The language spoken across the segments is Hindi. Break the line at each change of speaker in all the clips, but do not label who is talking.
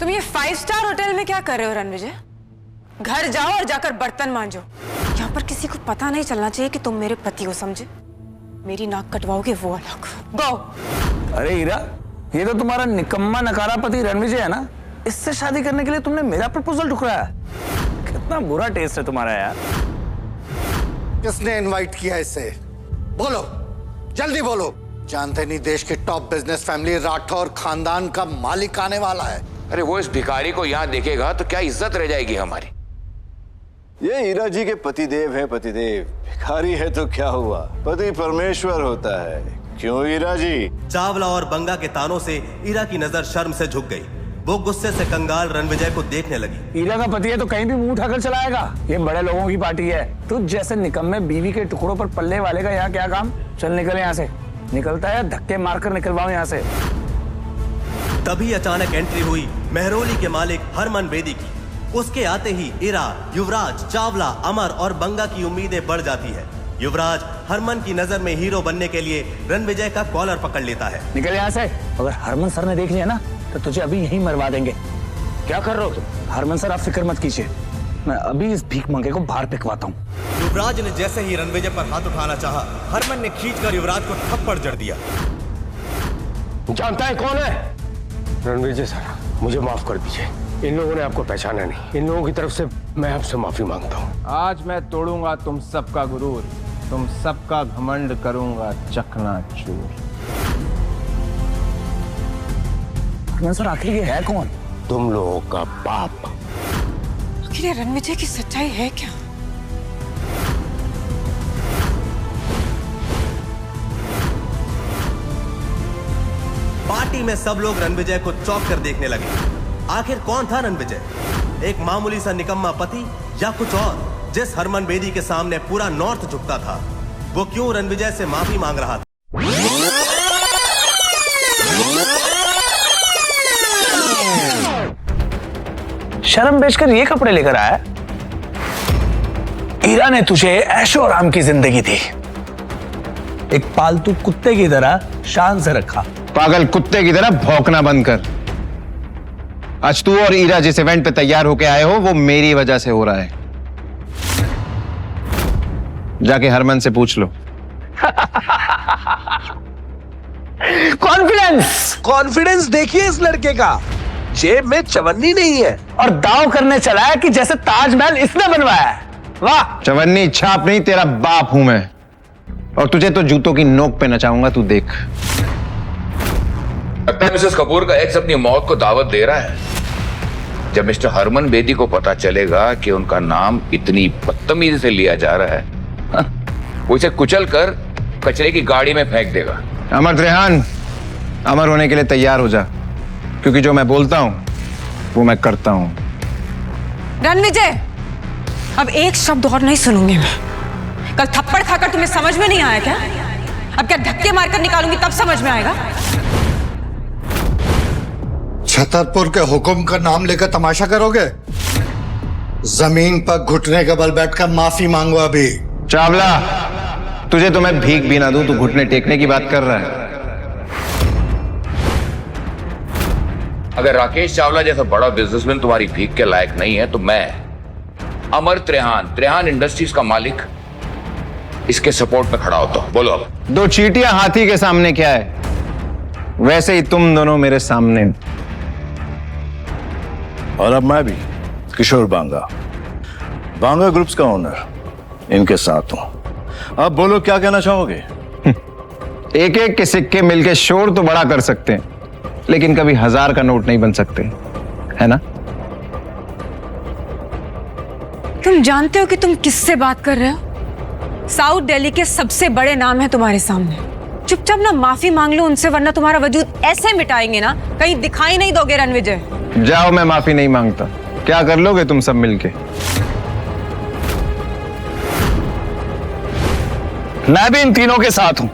तुम ये 5 स्टार होटल में क्या कर रहे हो रणविजय? घर जाओ और जाकर बर्तन मांजो। यहाँ पर किसी को पता नहीं चलना चाहिए कि तुम मेरे पति हो, समझे? मेरी नाक कटवाओगे वो अलग। गो।
अरे हीरा, ये तो तुम्हारा निकम्मा नकारा पति रणविजय है ना? इससे शादी करने के लिए तुमने मेरा प्रपोजल ठुकराया। कितना बुरा टेस्ट है तुम्हारा यार।
किसने इनवाइट किया इसे? बोलो, जल्दी बोलो। जानते नहीं देश के टॉप बिजनेस फैमिली राठौर खानदान का मालिक आने वाला है।
अरे वो इस भिखारी को यहाँ देखेगा तो क्या इज्जत रह जाएगी हमारी।
ये हीरा जी के पतिदेव है। पतिदेव भिखारी है तो क्या हुआ, पति परमेश्वर होता है। क्यों हीरा जी?
चावला और बंगा के तानों से हीरा की नजर शर्म से झुक गई। वो गुस्से से कंगाल रणविजय को देखने लगी।
हीरा का पति है तो कहीं भी मुंह उठाकर चलाएगा। ये बड़े लोगों की पार्टी है। तुझ जैसे निकम्मे बीवी के टुकड़ों पर पल्ले वाले का यहाँ क्या काम? चल निकल यहाँ से। निकलता है धक्के मारकर निकलवाओ यहाँ से।
तभी अचानक एंट्री हुई मेहरोली के मालिक हरमन बेदी की। उसके आते ही हीरा, युवराज, चावला, अमर और बंगा की उम्मीदें बढ़ जाती है। युवराज हरमन की नजर में हीरो बनने के लिए रणविजय का कॉलर पकड़ लेता है।
निकल यहाँ से। अगर हरमन सर ने देख लिया ना तो तुझे अभी यहीं मरवा देंगे। क्या कर रहे हो तुम? हरमन सर, आप फिक्र मत कीजिए, मैं अभी इस भीख मंगे को बाहर फेंकवाता हूँ।
युवराज ने जैसे ही रणविजय पर हाथ उठाना चाहा, हरमन ने खींचकर युवराज को थप्पड़ जड़ दिया।
जानता है कौन है? रणविजय सर, मुझे माफ कर दीजिए। इन लोगों ने आपको पहचाना नहीं। इन लोगों की तरफ से मैं आपसे माफी मांगता हूँ।
आज मैं तोड़ूंगा तुम सबका गुरूर, तुम सबका घमंड करूंगा चकनाचूर।
सर आखिर ये है कौन?
तुम लोगों का बाप।
आखिर ये रणविजय की सच्चाई है क्या?
पार्टी में सब लोग रणविजय को चौंक कर देखने लगे। आखिर कौन था रणविजय? एक मामूली सा निकम्मा पति या कुछ और? जिस हरमन बेदी के सामने पूरा नॉर्थ झुकता था, वो क्यों रणविजय से माफी मांग रहा था?
शर्म बेचकर ये कपड़े लेकर आया? हीरा ने तुझे ऐशो आराम की जिंदगी दी, एक पालतू कुत्ते की तरह शान से रखा।
पागल कुत्ते की तरह भौंकना बंद कर। आज तू और हीरा जिस इवेंट पे तैयार होके आए हो वो मेरी वजह से हो रहा है। जाके हरमन से पूछ लो।
कॉन्फिडेंस देखिए इस लड़के का। जेब में चवन्नी नहीं है और दाव करने चला है कि जैसे ताजमहल इसने बनवाया है। वाह!
चवन्नी छाप नहीं, तेरा बाप हूं मैं, और तुझे तो जूतों की नोक पे नचाऊंगा, तू देख।
लगता है मिसेस कपूर का एक्स अपनी मौत को दावत दे रहा है। जब मिस्टर हरमन बेदी को पता चलेगा कि उनका नाम इतनी बदतमीजी से लिया जा रहा है, वो इसे कुचल कर कचरे की गाड़ी में फेंक देगा।
अमर त्रेहान, अमर होने के लिए तैयार हो जा, क्योंकि जो मैं बोलता हूं वो मैं करता हूं।
रणविजय, अब एक शब्द और नहीं सुनूंगी मैं। कल थप्पड़ खाकर तुम्हें समझ में नहीं आया क्या? अब क्या धक्के मारकर निकालूंगी तब समझ में आएगा?
छतरपुर के हुक्म का नाम लेकर तमाशा करोगे? जमीन पर घुटने के बल बैठकर माफी मांगो अभी।
चावला, तुझे तो मैं भीख भी ना दूं, तू घुटने टेकने की बात कर रहा है।
अगर राकेश चावला जैसा बड़ा बिजनेसमैन तुम्हारी भीख के लायक नहीं है तो मैं, अमर त्रेहान इंडस्ट्रीज का मालिक, इसके सपोर्ट में खड़ा होता हूं। बोलो अब।
दो चींटियां हाथी के सामने क्या है, वैसे ही तुम दोनों मेरे सामने।
और अब मैं भी किशोर बांगा, बांगा ग्रुप्स का ओनर, इनके साथ हूं। अब बोलो क्या कहना चाहोगे?
एक एक के सिक्के मिलके शोर तो बड़ा कर सकते हैं, लेकिन कभी 1000 का नोट नहीं बन सकते, है ना?
तुम जानते हो कि तुम किससे बात कर रहे हो? साउथ दिल्ली के सबसे बड़े नाम है तुम्हारे सामने। चुपचाप ना माफी मांग लो उनसे, वरना तुम्हारा वजूद ऐसे मिटाएंगे ना, कहीं दिखाई नहीं दोगे रणविजय।
जाओ, मैं माफी नहीं मांगता। क्या कर लोगे तुम सब मिलके?
मैं भी इन तीनों के साथ हूं,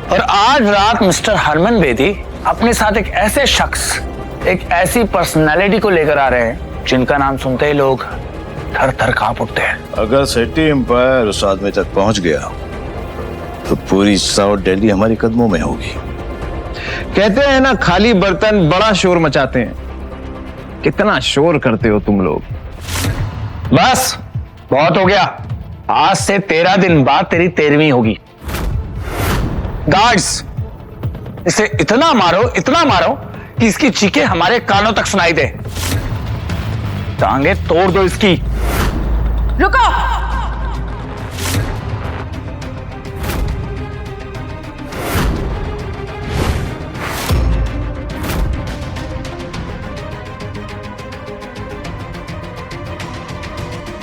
और आज रात मिस्टर हरमन बेदी अपने साथ एक ऐसे शख्स, एक ऐसी पर्सनालिटी को लेकर आ रहे हैं जिनका नाम सुनते ही लोग थर थर कांप उठते हैं।
अगर सिटी एम्पायर उस आदमी तक पहुंच गया तो पूरी साउथ दिल्ली हमारे कदमों में होगी।
कहते हैं ना, खाली बर्तन बड़ा शोर मचाते हैं। कितना शोर करते हो तुम लोग।
बस बहुत हो गया। आज से 13 दिन बाद तेरी 13वीं होगी। गार्ड्स, इसे इतना मारो कि इसकी चीखें हमारे कानों तक सुनाई दे। टांगे तोड़ दो इसकी।
रुको।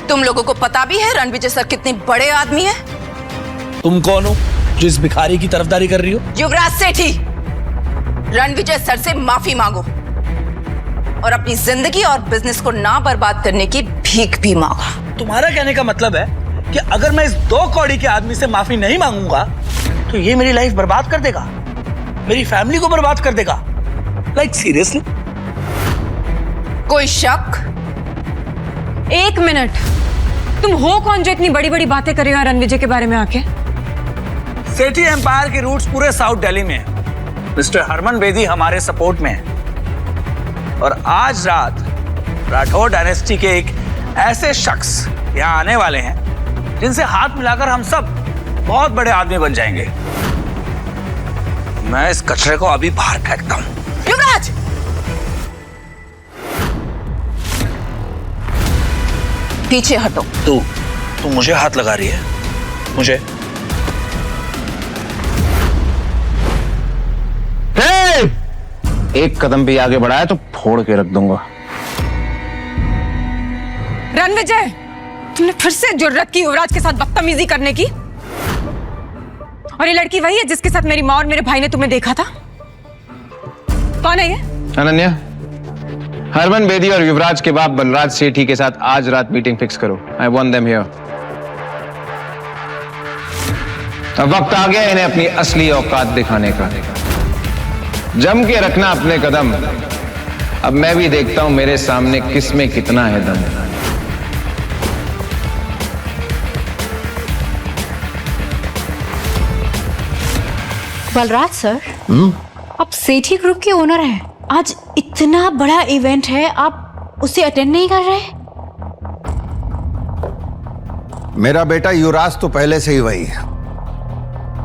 तुम लोगों को पता भी है रणविजय सर कितने बड़े आदमी हैं?
तुम कौन हो जो इस भिखारी की तरफदारी कर रही हो?
युवराज सेठी, रणविजय सर से माफी मांगो और अपनी जिंदगी और बिजनेस को ना बर्बाद करने की भीख भी मांगो।
तुम्हारा कहने का मतलब है कि अगर मैं इस 2 कौड़ी के आदमी से माफी नहीं मांगूंगा तो ये मेरी लाइफ बर्बाद कर देगा, मेरी फैमिली को बर्बाद कर देगा। Like seriously?
कोई शक?
1 मिनट, तुम हो कौन जो इतनी बड़ी बड़ी बातें कर रहे हो रणविजय के बारे में आके?
सेठी एम्पायर के रूट्स पूरे साउथ दिल्ली में है। मिस्टर हरमन बेदी हमारे सपोर्ट में है और आज रात राठौर डायनेस्टी के एक ऐसे शख्स यहाँ आने वाले हैं जिनसे हाथ मिलाकर हम सब बहुत बड़े आदमी बन जाएंगे। मैं इस कचरे को अभी बाहर फेंकता हूँ।
युवराज! पीछे हटो।
तू मुझे हाथ लगा रही है? मुझे?
एक कदम भी आगे बढ़ाया तो फोड़ के रख दूंगा।
रणविजय, तुमने फिर से जुर्रत की युवराज के साथ बदतमीजी करने की। और ये लड़की वही है जिसके साथ मेरी माँ और मेरे भाई ने तुम्हें देखा था? कौन है ये?
अनन्या, हरमन बेदी और युवराज के बाप बलराज सेठी के साथ आज रात मीटिंग फिक्स करो। I want them here. अब वक्त आ गया इन्हें अपनी असली औकात दिखाने का। जम के रखना अपने कदम। अब मैं भी देखता हूं मेरे सामने किस में कितना है दम।
बलराज सर, आप सेठी ग्रुप के ओनर हैं। आज इतना बड़ा इवेंट है, आप उसे अटेंड नहीं कर रहे?
मेरा बेटा युवराज तो पहले से ही वही है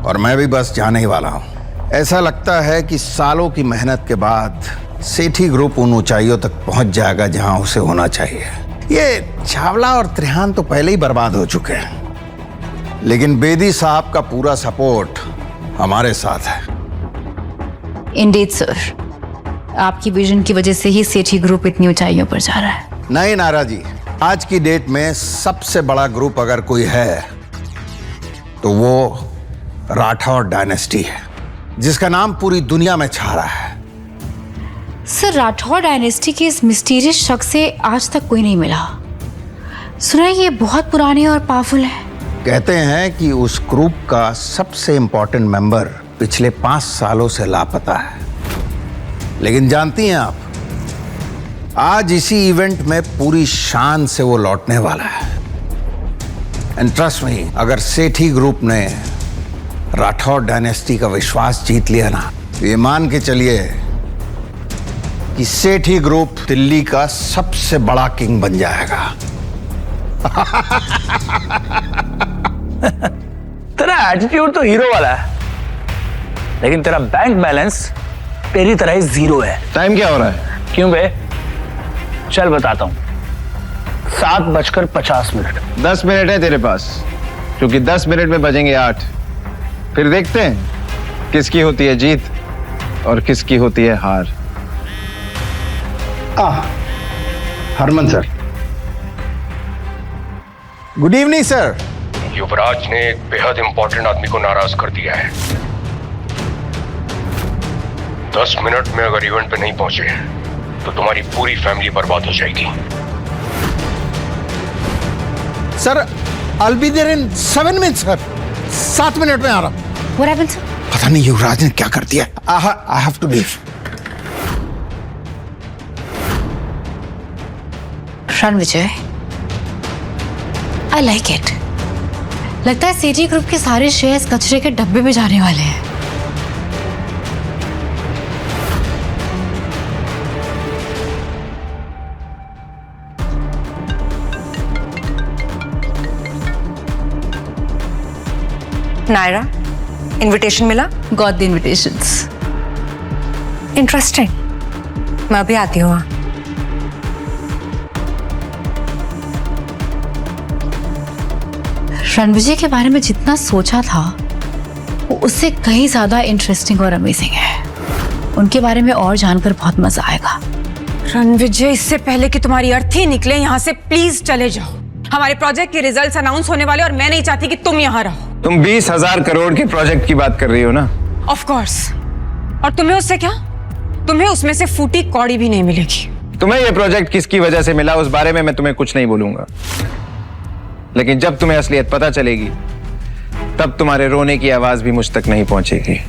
और मैं भी बस जाने ही वाला हूं। ऐसा लगता है कि सालों की मेहनत के बाद सेठी ग्रुप उन ऊंचाइयों तक पहुंच जाएगा जहां उसे होना चाहिए। ये चावला और त्रिहान तो पहले ही बर्बाद हो चुके हैं, लेकिन बेदी साहब का पूरा सपोर्ट हमारे साथ है।
इंडीड सर, आपकी विजन की वजह से ही सेठी ग्रुप इतनी ऊंचाइयों पर जा रहा है।
नहीं नारा जी, आज की डेट में सबसे बड़ा ग्रुप अगर कोई है तो वो राठौर डायनेस्टी है, जिसका नाम पूरी दुनिया में छा रहा है।
सर, राठौर डायनेस्टी के इस मिस्टीरियस शख्स से आज तक कोई नहीं मिला। सुना है ये बहुत पुराने और पावरफुल है।
कहते हैं कि उस ग्रुप का सबसे इंपॉर्टेंट मेंबर पिछले 5 सालों से लापता है। लेकिन जानती हैं आप, आज इसी इवेंट में पूरी शान से वो लौटने वाला है। एंड ट्रस्ट मी, अगर सेठी ग्रुप ने राठौर डायनेस्टी का विश्वास जीत लिया ना, तो ये मान के चलिए कि सेठी ग्रुप दिल्ली का सबसे बड़ा किंग बन जाएगा।
तेरा एटीट्यूड तो हीरो वाला है, लेकिन तेरा बैंक बैलेंस तेरी तरह ही 0 है।
टाइम क्या हो रहा है?
क्यों बे? चल बताता हूं। 7:50
10 मिनट है तेरे पास, क्योंकि 10 मिनट में बजेंगे 8। फिर देखते हैं किसकी होती है जीत और किसकी होती है हार।
Harman sir, good evening sir.
Yuvraj ने एक बेहद इंपॉर्टेंट आदमी को नाराज कर दिया है। 10 मिनट में अगर इवेंट पे नहीं पहुंचे तो तुम्हारी पूरी फैमिली बर्बाद हो जाएगी।
Sir, I'll be there in 7 minutes sir. 7 minute में आ रहा हूं।
What happened, sir?
पता नहीं युवराज ने क्या कर दिया। I have to leave.
Ranvijay, I like it. लगता है सेठी ग्रुप के सारे शेयर्स कचरे के डब्बे में जाने वाले हैं।
नायरा, इनविटेशन मिला?
Got the invitations.
इंटरेस्टिंग। मैं अभी आती हूँ।
रणविजय के बारे में जितना सोचा था वो उससे कहीं ज्यादा इंटरेस्टिंग और अमेजिंग है। उनके बारे में और जानकर बहुत मजा आएगा।
रणविजय, इससे पहले कि तुम्हारी अर्थी निकले यहाँ से प्लीज चले जाओ। हमारे प्रोजेक्ट के रिजल्ट्स अनाउंस होने वाले और मैं नहीं चाहती कि तुम यहाँ रहो।
तुम 20,000 करोड़ के प्रोजेक्ट की बात कर रही हो ना?
Of course. और तुम्हें उससे क्या? तुम्हें उसमें से फूटी कौड़ी भी नहीं मिलेगी।
तुम्हें यह प्रोजेक्ट किसकी वजह से मिला उस बारे में मैं तुम्हें कुछ नहीं बोलूंगा, लेकिन जब तुम्हें असलियत पता चलेगी तब तुम्हारे रोने की आवाज भी मुझ तक नहीं पहुंचेगी।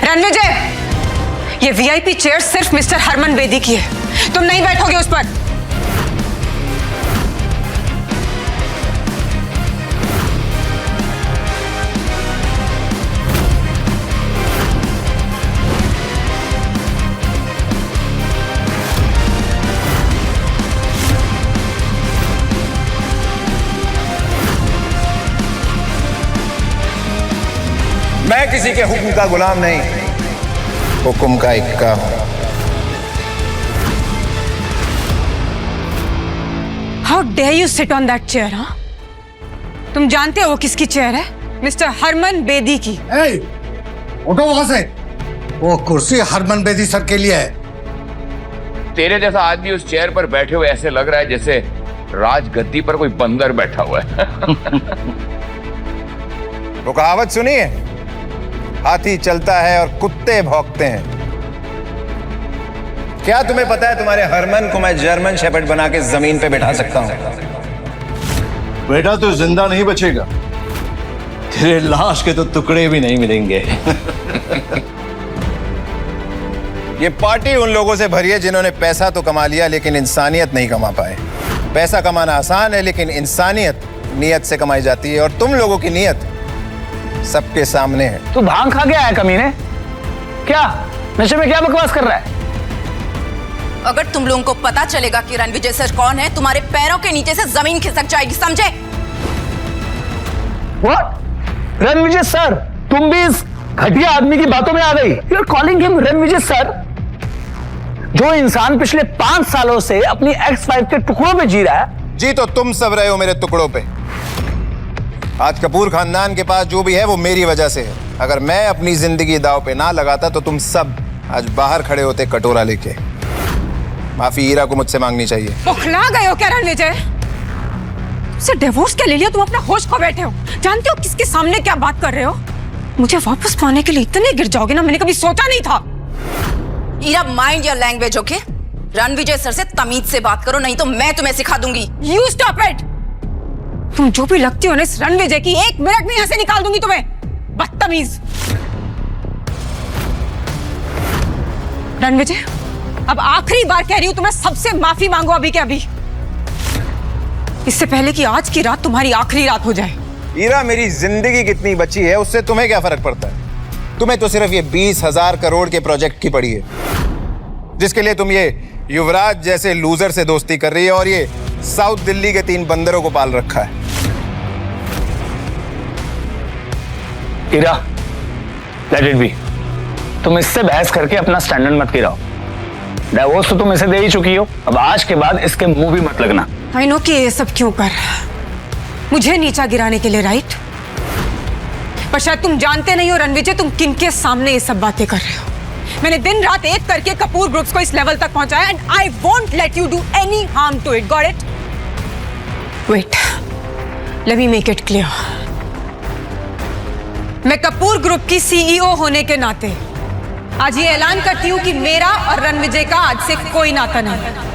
रणविजय, ये वीआईपी चेयर सिर्फ मिस्टर हरमन बेदी की है। तुम नहीं बैठोगे उस पर।
मैं किसी के हुक्म का गुलाम नहीं, हुक्म का इक्का हूं।
How dare you sit on that chair? हाँ, तुम जानते हो वो किसकी चेयर है? मिस्टर हरमन बेदी की।
उठो वहां से। वो कुर्सी हरमन बेदी सर के लिए है।
तेरे जैसा आदमी उस चेयर पर बैठे हुए ऐसे लग रहा है जैसे राजगद्दी पर कोई बंदर बैठा हुआ है।
वो कहावत सुनिए, हाथी चलता है और कुत्ते भौंकते हैं। क्या तुम्हें पता है तुम्हारे हरमन को मैं जर्मन शेपर्ड बना के जमीन पे बैठा सकता हूं? बेटा तू जिंदा नहीं बचेगा, तेरे लाश के तो टुकड़े भी नहीं मिलेंगे। ये पार्टी उन लोगों से भरी है जिन्होंने पैसा तो कमा लिया लेकिन इंसानियत नहीं कमा पाए। पैसा कमाना आसान है लेकिन इंसानियत नियत से कमाई जाती है, और तुम लोगों की नियत सबके सामने है।
तू भांग खा गया है कमीने? क्या नशे में क्या बकवास कर रहा है?
अगर तुम लोगों को पता चलेगा कि रणविजय सर कौन है, तुम्हारे पैरों के नीचे से जमीन खिसक जाएगी, समझे?
What? रणविजय सर? तुम भी इस घटिया आदमी की बातों में आ गई? You are calling him Ranvijay sir? जो इंसान पिछले 5 सालों से अपनी एक्स वाइफ के टुकड़ों पे जी रहा है।
जी तो तुम सब रहे हो मेरे टुकड़ों पे। आज कपूर खानदान के पास जो भी है वो मेरी वजह से है। अगर मैं अपनी जिंदगी दांव पे ना लगाता तो तुम सब आज बाहर खड़े होते कटोरा लेके। माफी हीरा को मुझसे मांगनी चाहिए।
बौखला गए हो क्या रणविजय? से डिवोर्स के ले लिया, तुम अपना होश खो बैठे हो। जानते हो किसके सामने क्या बात कर रहे हो? मुझे वापस पाने के लिए इतने गिर जाओगे ना, मैंने कभी सोचा नहीं था।
Heera, mind your language, okay? Ranvijay sir से तमीज से बात करो, नहीं तो मैं तुम्हें सिखा दूंगी।
You stop it. तुम जो भी लगती हो ना इस रणविजय की, 1 मिनट में यहां से निकाल दूंगी तुम्हें, बदतमीज। रणविजय, अब आखिरी बार कह रही हूं तुम्हें, सबसे माफी मांगो अभी के अभी, इससे पहले कि आज की रात तुम्हारी आखिरी रात हो जाए।
हीरा, मेरी जिंदगी कितनी बची है उससे तुम्हें क्या फर्क पड़ता है? तुम्हें तो सिर्फ ये 20,000 करोड़ के प्रोजेक्ट की पड़ी है, जिसके लिए तुम ये युवराज जैसे लूजर से दोस्ती कर रही है और ये साउथ दिल्ली के 3 बंदरों को पाल रखा है।
हीरा, लेट इट बी। तुम इससे बहस करके अपना स्टैंडर्ड मत गिराओ। डिवोर्स तो तुम इसे दे ही चुकी हो, अब आज के बाद इसके मुंह भी मत लगना।
आई नो कि ये सब क्यों कर, मुझे नीचा गिराने के लिए, राइट? पर शायद तुम जानते नहीं हो रणविजय, तुम किनके सामने ये सब बातें कर रहे हो। मैंने दिन रात एक करके कपूर ग्रुप्स को इस लेवल तक पहुंचाया, and I won't let you do any harm to it, got it? Wait, let me make it clear. मैं कपूर ग्रुप की सीईओ होने के नाते आज ये ऐलान करती हूं कि मेरा और रणविजय का आज से कोई नाता नहीं।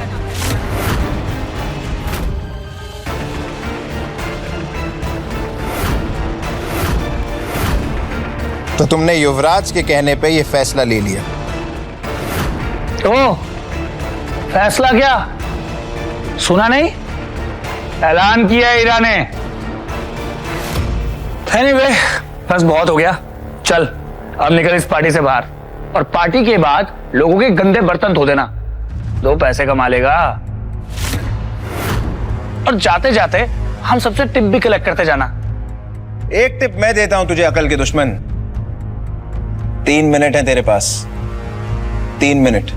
तो तुमने युवराज के कहने पे ये फैसला ले लिया?
ओ, फैसला क्या? सुना नहीं? ऐलान किया हीरा ने। एनीवे, बस बहुत हो गया, चल अब निकल इस पार्टी से बाहर। और पार्टी के बाद लोगों के गंदे बर्तन धो देना। 2 पैसे कमा लेगा। और जाते जाते हम सबसे टिप भी कलेक्ट करते जाना।
एक टिप मैं देता हूं तुझे, अकल के दुश्मन। 3 मिनट है तेरे पास, 3 मिनट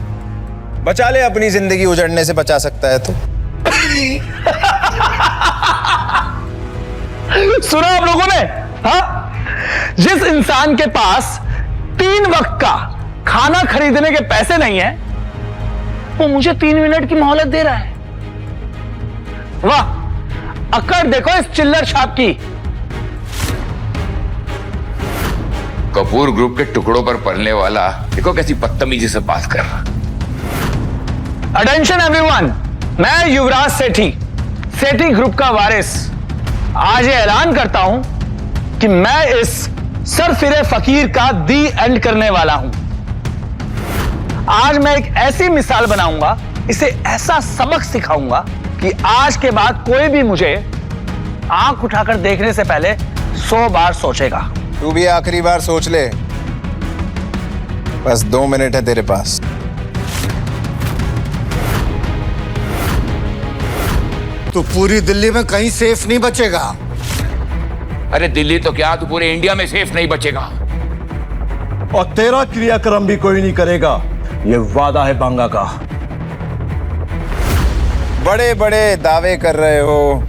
बचा ले। अपनी जिंदगी उजड़ने से बचा सकता है तो।
सुना आप लोगों ने? हाँ, जिस इंसान के पास 3 वक्त का खाना खरीदने के पैसे नहीं है, वो मुझे 3 मिनट की मोहलत दे रहा है। वाह, अकड़ देखो इस चिल्लर छाप की।
कपूर ग्रुप के टुकड़ों पर पलने वाला देखो कैसी बदतमीजी से बात कर रहा।
अटेंशन एवरीवन, मैं युवराज सेठी, सेठी ग्रुप का वारिस, आज ये ऐलान करता हूं कि मैं इस सरफिरे फकीर का दी एंड करने वाला हूं। आज मैं एक ऐसी मिसाल बनाऊंगा, इसे ऐसा सबक सिखाऊंगा कि आज के बाद कोई भी मुझे आंख उठाकर देखने से पहले 100 बार सोचेगा।
तू भी आखिरी बार सोच ले। बस 2 मिनट है तेरे पास।
तो पूरी दिल्ली में कहीं सेफ नहीं बचेगा।
अरे दिल्ली तो क्या, तू पूरे इंडिया में सेफ नहीं बचेगा।
और तेरा क्रियाक्रम भी कोई नहीं करेगा, ये वादा है बांगा का।
बड़े बड़े दावे कर रहे हो।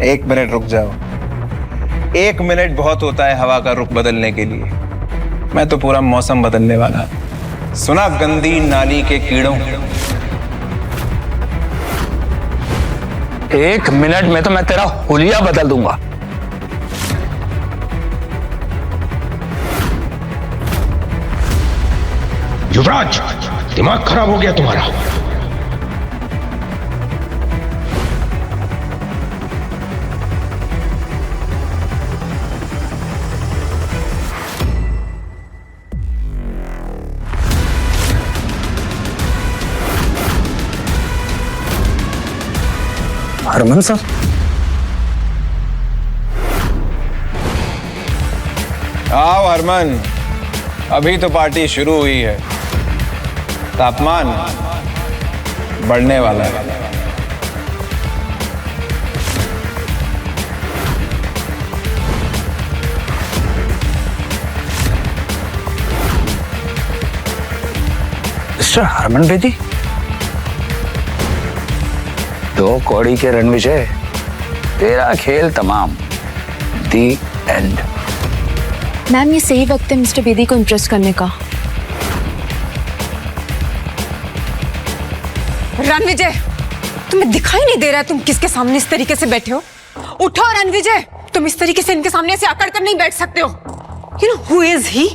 1 मिनट रुक जाओ। 1 मिनट बहुत होता है हवा का रुख बदलने के लिए। मैं तो पूरा मौसम बदलने वाला। सुना गंदी नाली के कीड़ों।
1 मिनट में तो मैं तेरा हुलिया बदल दूंगा।
युवराज, दिमाग खराब हो गया तुम्हारा।
हरमन सर,
आओ हरमन, अभी तो पार्टी शुरू हुई है। तापमान बढ़ने वाला है।
मिस्टर हरमन बेदी, 2 कौड़ी के रणविजय, तेरा खेल तमाम। दी एंड।
मैम, ये सही वक्त है मिस्टर बेदी को इम्प्रेस करने का।
रणविजय, तुम्हें दिखाई नहीं दे रहा है तुम किसके सामने इस तरीके से बैठे हो? उठो रणविजय, तुम इस तरीके से इनके सामने ऐसे अकड़ कर नहीं बैठ सकते हो। You know who is he?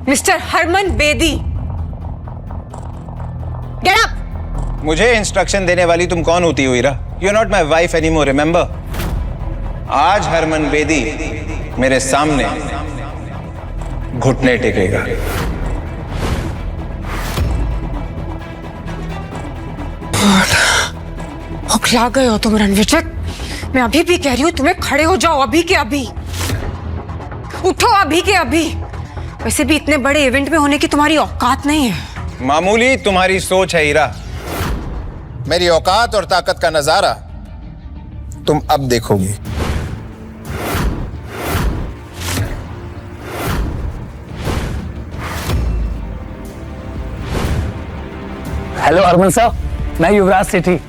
Mister Harman Bedi. Get up.
मुझे इंस्ट्रक्शन देने वाली तुम कौन होती हो Heera? You are not my wife any more, remember. आज हरमन बेदी मेरे सामने घुटने टेकेगा।
हौखला गए हो तुम रणविजय। मैं अभी भी कह रही हूँ तुम्हें खड़े हो जाओ, अभी के अभी उठो, अभी के अभी। वैसे भी इतने बड़े इवेंट में होने की तुम्हारी औकात नहीं है।
मामूली तुम्हारी सोच है हीरा। मेरी औकात और ताकत का नजारा तुम अब देखोगी।
हेलो हरमन साहब, मैं युवराज सेठी,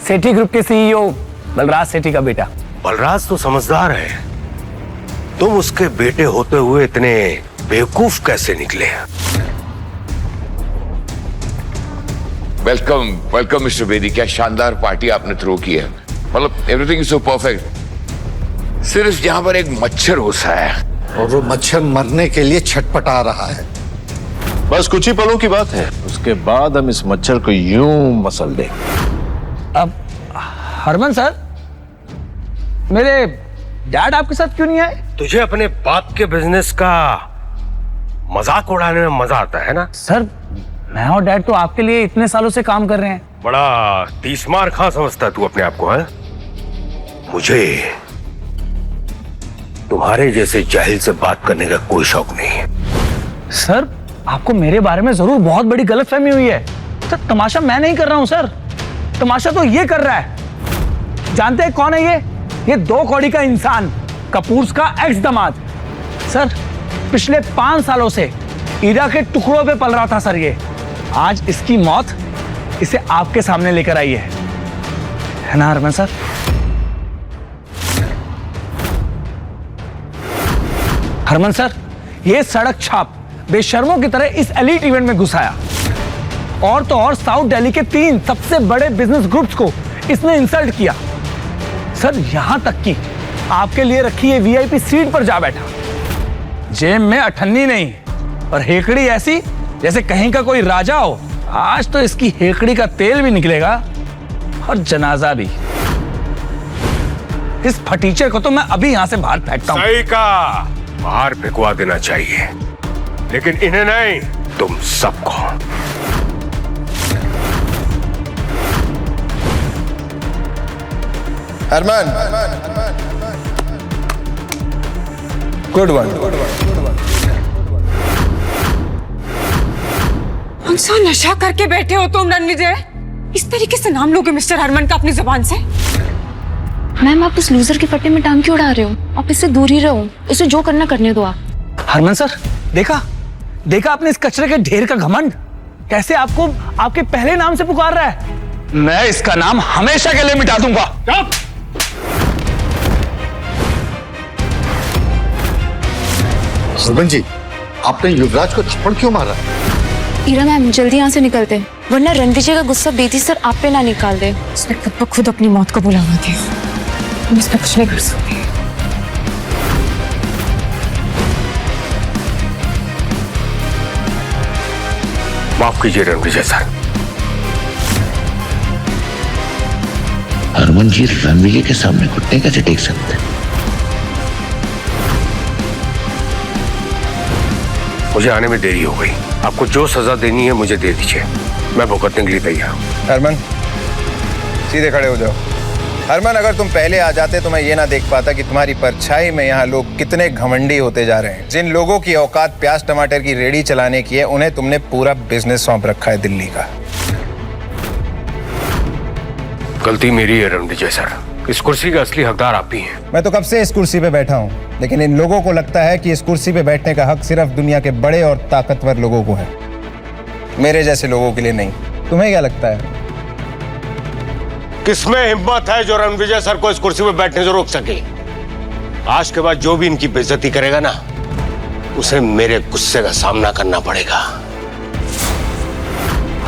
सेठी ग्रुप के सीईओ बलराज सेठी का बेटा।
बलराज तो समझदार है, तुम उसके बेटे होते हुए इतने बेवकूफ कैसे निकले?
Welcome welcome mister Bedi. क्या शानदार पार्टी आपने थ्रो की है। मतलब एवरीथिंग इज सो परफेक्ट। सिर्फ यहाँ पर एक मच्छर घुसा है
और वो मच्छर मरने के लिए छटपटा रहा है।
बस कुछ ही पलों की बात है, उसके बाद हम इस मच्छर को यूं मसल देंगे।
अब हरमन सर, मेरे डैड आपके साथ क्यों नहीं आए?
तुझे अपने बाप के बिजनेस का मजाक उड़ाने में मजा आता है ना?
सर, मैं और डैड तो आपके लिए इतने सालों से काम कर रहे हैं।
बड़ा तीसमार खां समझता है तू अपने आप को, है? मुझे तुम्हारे जैसे जाहिल से बात करने का कोई शौक नहीं है।
सर आपको मेरे बारे में जरूर बहुत बड़ी गलतफहमी हुई है। सर तमाशा मैं नहीं कर रहा हूं सर, तमाशा तो ये कर रहा है। जानते हैं कौन है ये 2 कौड़ी का इंसान, कपूर्स का एक्स दामाद। सर पिछले 5 सालों से ईरा के टुकड़ों पे पल रहा था सर ये। आज इसकी मौत इसे आपके सामने लेकर आई है ना हरमन सर? हरमन सर, ये सड़क छाप बेशर्मों की तरह इस एलीट इवेंट में घुसाया, और तो और साउथ दिल्ली के 3 सबसे बड़े बिजनेस ग्रुप्स को इसने इंसल्ट किया। सर यहां तक कि आपके लिए रखी ये वीआईपी सीट पर जा बैठा। जेब में अठन्नी नहीं और हेकड़ी ऐसी जैसे कहीं का कोई राजा हो। आज तो इसकी हेकड़ी का तेल भी निकलेगा और जनाजा भी। इस फटीचे को तो मैं अभी यहां से बाहर फेंकता हूं।
सही कहा, बाहर फेंकवा देना चाहिए, लेकिन इन्हें नहीं, तुम सबको।
Harman, good one.
कौन-सा नशा करके बैठे हो तुम रणविजय? इस तरीके से नाम लोगे मिस्टर हरमन का अपनी जुबान से?
मैम आप उस लूजर के पट्टे में टांग क्यों उड़ा रहे हो? आप इससे दूर ही रहो, इसे जो करना करने दो आप।
हरमन सर देखा आपने इस कचरे के ढेर का घमंड, कैसे आपको आपके पहले नाम से पुकार रहा है। मैं इसका नाम हमेशा के लिए मिटा दूंगा।
हरमन जी, आपने युवराज को थप्पड़ क्यों मारा?
ईरा मैम जल्दी यहाँ से निकलते, वरना रणविजय का गुस्सा बेटी सर आप पे ना निकाल दे।
उसने खुद ब खुद अपनी मौत को बुलावा दिया। तुम इस पे कुछ नहीं कर सकते।
माफ कीजिए रणविजय सर।
हरमन जी रणविजय के सामने घुटने कैसे टेक सकते हैं?
मुझे आने में देरी हो गई, आपको जो सजा देनी है मुझे दे दीजिए, मैं भुगतने के लिए तैयार हूं।
हरमन सीधे खड़े हो जाओ। हरमन अगर तुम पहले आ जाते तो मैं ये ना देख पाता कि तुम्हारी परछाई में यहाँ लोग कितने घमंडी होते जा रहे हैं। जिन लोगों की औकात प्याज टमाटर की रेडी चलाने की है, उन्हें तुमने पूरा बिजनेस सौंप रखा है दिल्ली का।
गलती मेरी है रणविजय सर, इस कुर्सी का असली हकदार आप ही हैं।
मैं तो कब से इस कुर्सी पे बैठा हूँ, लेकिन इन लोगों को लगता है कि इस कुर्सी पे बैठने का हक सिर्फ दुनिया के बड़े और ताकतवर लोगों को है, मेरे जैसे लोगों के लिए नहीं। तुम्हें क्या लगता है?
किसमें हिम्मत है जो रणविजय सर को इस कुर्सी पे बैठने से रोक सके? आज के बाद जो भी इनकी बेइज्जती करेगा ना, उसे मेरे गुस्से का सामना करना पड़ेगा।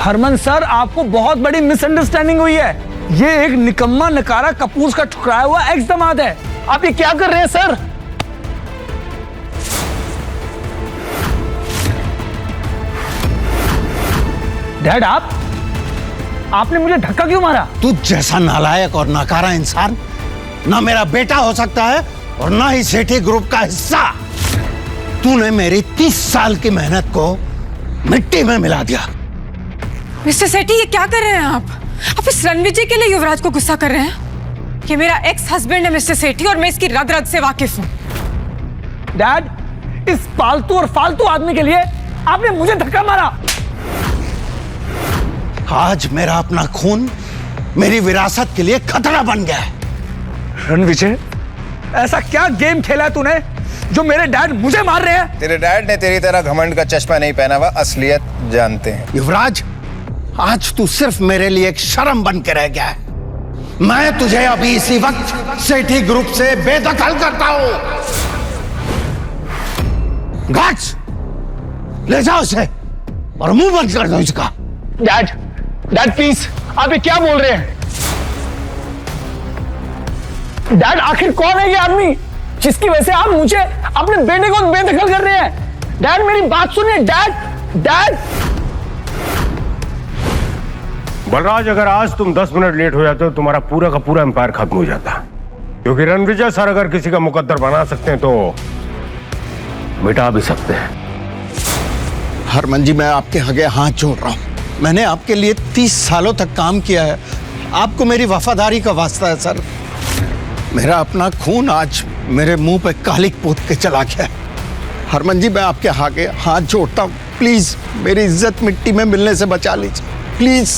हरमन सर आपको बहुत बड़ी मिसअंडरस्टैंडिंग हुई है। ये एक निकम्मा नकारा कपूर का ठुकराया हुआ एक्स दामाद है। आप ये क्या कर रहे हैं सर? डैड आपने मुझे धक्का क्यों मारा?
तू जैसा नालायक और नकारा इंसान ना मेरा बेटा हो सकता है और ना ही सेठी ग्रुप का हिस्सा। तूने मेरी 30 साल की मेहनत को मिट्टी में मिला दिया।
मिस्टर सेठी ये क्या कर रहे हैं आप इस रणविजय के लिए युवराज को गुस्सा कर रहे हैं? ये मेरा एक्स हस्बैंड है मिस्टर सेठी और मैं इसकी रग रग से वाकिफ हूं।
डैड इस पालतू और फालतू आदमी के लिए आपने मुझे धक्का मारा।
आज मेरा अपना खून मेरी विरासत के लिए खतरा बन गया है।
रणविजय ऐसा क्या गेम खेला है तूने जो मेरे डैड मुझे मार रहे हैं?
तेरे डैड ने तेरी तरह घमंड का चश्मा नहीं पहना हुआ, असलियत जानते हैं।
युवराज आज तू सिर्फ मेरे लिए एक शर्म बन के रह गया है। मैं तुझे अभी इसी वक्त सेठी ग्रुप से बेदखल करता हूं। गार्ड्स ले जाओ उसे और मुंह बंद कर दो इसका।
डैड प्लीज आप ये क्या बोल रहे हैं? डैड आखिर कौन है ये आदमी जिसकी वजह से आप मुझे अपने बेटे को बेदखल कर रहे हैं? डैड मेरी बात सुनिए। डैड
बलराज, अगर आज तुम 10 मिनट लेट हो जाते हो तुम्हारा पूरा का पूरा एम्पायर खत्म हो जाता, क्योंकि रणविजय सर अगर किसी का मुकद्दर बना सकते हैं तो मिटा भी सकते हैं।
हरमन जी मैं आपके आगे हाथ जोड़ रहा हूं। मैंने आपके लिए 30 सालों तक काम किया है। आपको मेरी वफादारी का वास्ता है सर। मेरा अपना खून आज मेरे मुंह पे कालिक पोत के चला गया है। हरमन जी, मैं आपके आगे हाथ जोड़ता हूँ, प्लीज मेरी इज्जत मिट्टी में मिलने से बचा लीजिए, प्लीज।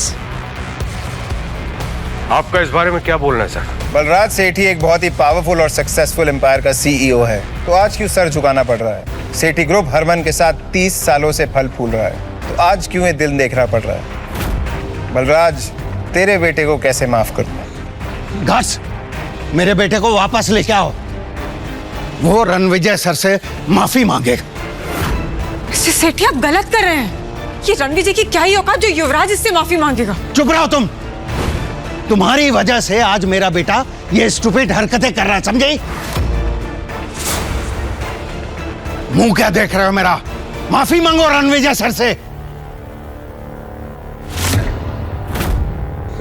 आपका इस बारे में क्या बोलना है सर?
बलराज सेठी एक बहुत ही पावरफुल और सक्सेसफुल एम्पायर का सीईओ है, तो आज क्यों सर झुकाना पड़ रहा है? सेठी ग्रुप हरमन के साथ 30 सालों से फल फूल रहा है, तो आज क्यों ये दिल देखना पड़ रहा है? बलराज, तेरे बेटे को कैसे माफ करूं?
घस, मेरे बेटे को वापस लेके आओ। वो रणविजय सर से माफी मांगेगा।
सेठी आप गलत कर रहे हैं। ये रणविजय की क्या ही औकात जो युवराज इससे माफी मांगेगा?
चुप रहो तुम। तुम्हारी वजह से आज मेरा बेटा ये स्टूपिड हरकतें कर रहा है, समझे? मुंह क्या देख रहे हो मेरा? माफी मांगो रणविजय सर से।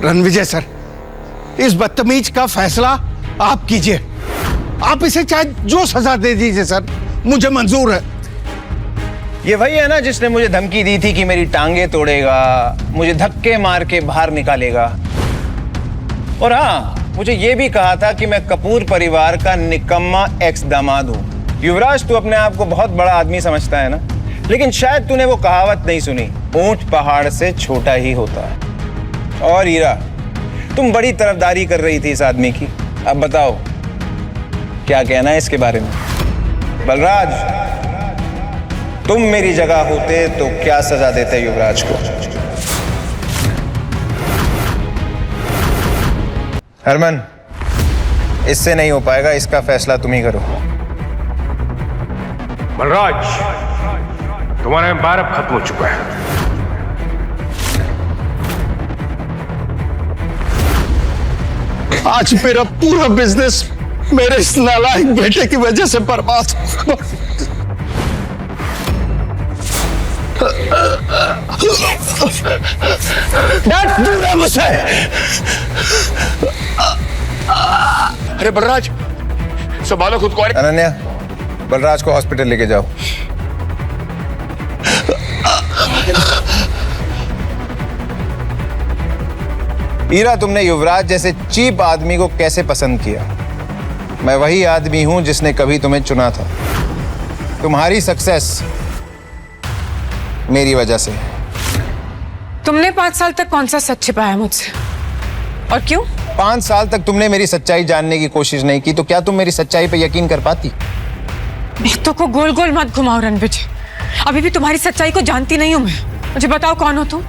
रणविजय सर, इस बदतमीज का फैसला आप कीजिए। आप इसे चाहे जो सजा दे दीजिए सर, मुझे मंजूर है।
ये वही है ना जिसने मुझे धमकी दी थी कि मेरी टांगे तोड़ेगा, मुझे धक्के मार के बाहर निकालेगा, और हाँ, मुझे ये भी कहा था कि मैं कपूर परिवार का निकम्मा एक्स दामाद हूं। युवराज, तू अपने आप को बहुत बड़ा आदमी समझता है ना, लेकिन शायद तूने वो कहावत नहीं सुनी, ऊंट पहाड़ से छोटा ही होता है। और हीरा, तुम बड़ी तरफदारी कर रही थी इस आदमी की, अब बताओ क्या कहना है इसके बारे में? बलराज, तुम मेरी जगह होते तो क्या सजा देते युवराज को? हरमन, इससे नहीं हो पाएगा, इसका फैसला तुम ही करो।
बलराज, तुम्हारा एम्पायर अब खत्म हो चुका है।
आज मेरा पूरा बिजनेस मेरे इस नालायक बेटे की वजह से बर्बाद हो। दूर है मुझसे।
अरे बलराज, संभालो खुद को।
अनन्या, बलराज को हॉस्पिटल लेके जाओ। हीरा, तुमने युवराज जैसे चीप आदमी को कैसे पसंद किया? मैं वही आदमी हूं जिसने कभी तुम्हें चुना था। तुम्हारी सक्सेस मेरी वजह से।
तुमने 5 साल तक कौन सा सच छिपाया मुझसे, और क्यों?
5 साल तक तुमने मेरी सच्चाई जानने की कोशिश नहीं की, तो क्या तुम मेरी सच्चाई पे यकीन कर पाती?
बेटों को गोल गोल मत घुमाओ रणविजय, अभी भी तुम्हारी सच्चाई को जानती नहीं हूं मैं। मुझे बताओ कौन हो तुम,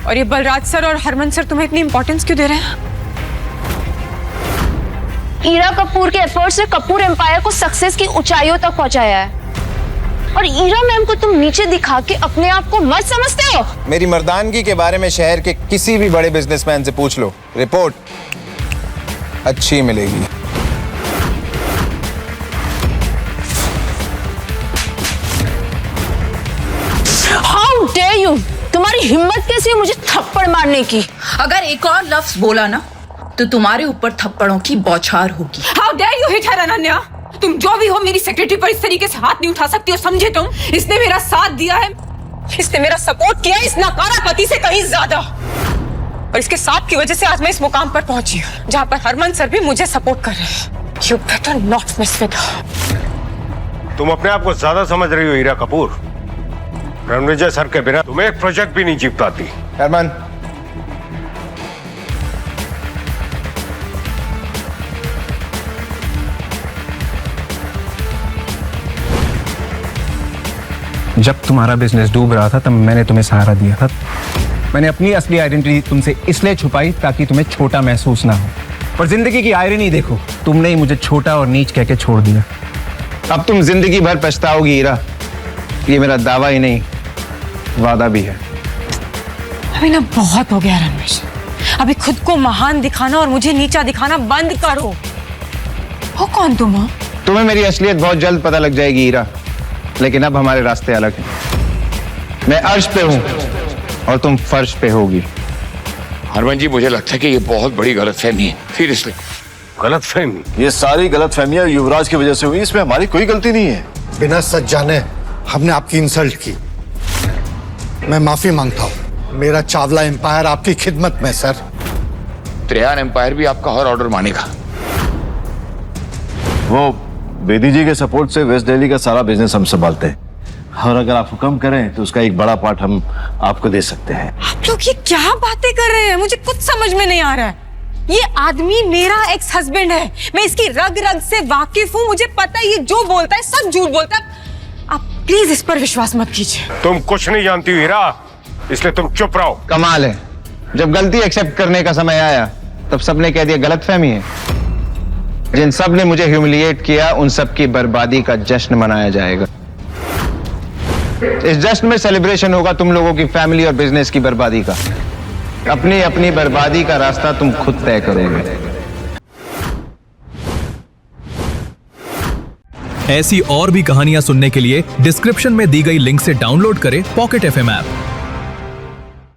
और ये बलराज सर और हरमन सर तुम्हें इतनी इंपॉर्टेंस क्यों दे रहे हैं?
ईरा कपूर के एफर्ट्स ने कपूर एम्पायर को सक्सेस की ऊंचाइयों तक पहुंचाया है, और ईरा मैम को तुम नीचे दिखा के अपने आप को मत समझते हो?
मेरी मर्दानगी के बारे में शहर के किसी भी बड़े बिजनेसमैन से पूछ लो, रिपोर्ट अच्छी मिलेगी।
How dare you! तुम्हारी हिम्मत कैसी है मुझे थप्पड़ मारने की? अगर एक और लफ्ज बोला ना तो तुम्हारे ऊपर थप्पड़ों की बौछार होगी।
हाउ डेयर यू हिट हर अनन्या! तुम जो भी हो, मेरी सेक्रेटरी पर इस तरीके से हाथ नहीं उठा सकती हो, समझे तुम? इसने मेरा साथ दिया है, इसने मेरा सपोर्ट किया है इस नाकारा पति से कहीं ज्यादा, और इसके साथ की वजह से आज मैं इस मुकाम पर पहुंची हूं जहां पर हरमन सर भी मुझे सपोर्ट कर रहे हैं। You better not mess with her.
तुम अपने आप को ज्यादा समझ रही हो हीरा कपूर। रणविजय सर के बिना तुम्हें एक प्रोजेक्ट भी नहीं जीत पाती।
हरमन,
जब तुम्हारा बिजनेस डूब रहा था तब मैंने तुम्हें सहारा दिया था। मैंने अपनी असली आइडेंटिटी तुमसे इसलिए छुपाई ताकि तुम्हें छोटा महसूस ना हो। पर जिंदगी की आयरनी देखो, तुमने ही मुझे छोटा और नीच कह के छोड़ दिया।
अब तुम जिंदगी भर पछताओगी हीरा, ये मेरा दावा ही नहीं वादा भी है।
अभी ना बहुत हो गया रणविजय, अभी खुद को महान दिखाना और मुझे नीचा दिखाना बंद करो। हो कौन तुम हो?
तुम्हें मेरी असलियत बहुत जल्द पता लग जाएगी हीरा, लेकिन अब हमारे रास्ते अलग हैं। मैं अर्श पे हूं और तुम फर्श पे होगी।
हरमन जी, मुझे लगता है कि ये बहुत बड़ी गलतफहमी है। सीरियसली
गलतफहमी?
ये सारी गलतफहमियां युवराज की वजह से हुई, इसमें हमारी कोई गलती नहीं है।
बिना सच जाने हमने आपकी इंसल्ट की, मैं माफी मांगता हूँ। मेरा चावला एम्पायर आपकी खिदमत में सर।
त्रेहान एम्पायर भी आपका हर ऑर्डर मानेगा।
वो बेदी जी के सपोर्ट से वेस्ट दिल्ली का सारा बिजनेस हम संभालते हैं, और अगर आप हुक्म करें तो उसका एक बड़ा पार्ट हम आपको दे सकते हैं।
आप लोग ये क्या बातें कर रहे हैं? मुझे कुछ समझ में नहीं आ रहा है। ये आदमी मेरा एक्स हस्बैंड है, मैं इसकी रग रग से वाकिफ हूँ, मुझे पता है ये जो बोलता है सब झूठ बोलता है। आप प्लीज इस पर विश्वास मत कीजिए।
तुम कुछ नहीं जानती हो हीरा, इसलिए तुम चुप रहो।
कमाल है, जब गलती एक्सेप्ट करने का समय आया तब सबने कह दिया गलतफहमी है। जिन सब ने मुझे ह्यूमिलिएट किया उन सब की बर्बादी का जश्न मनाया जाएगा। इस जश्न में सेलिब्रेशन होगा तुम लोगों की फैमिली और बिजनेस की बर्बादी का। अपनी अपनी बर्बादी का रास्ता तुम खुद तय करोगे।
ऐसी और भी कहानियां सुनने के लिए डिस्क्रिप्शन में दी गई लिंक से डाउनलोड करें पॉकेट FM ऐप।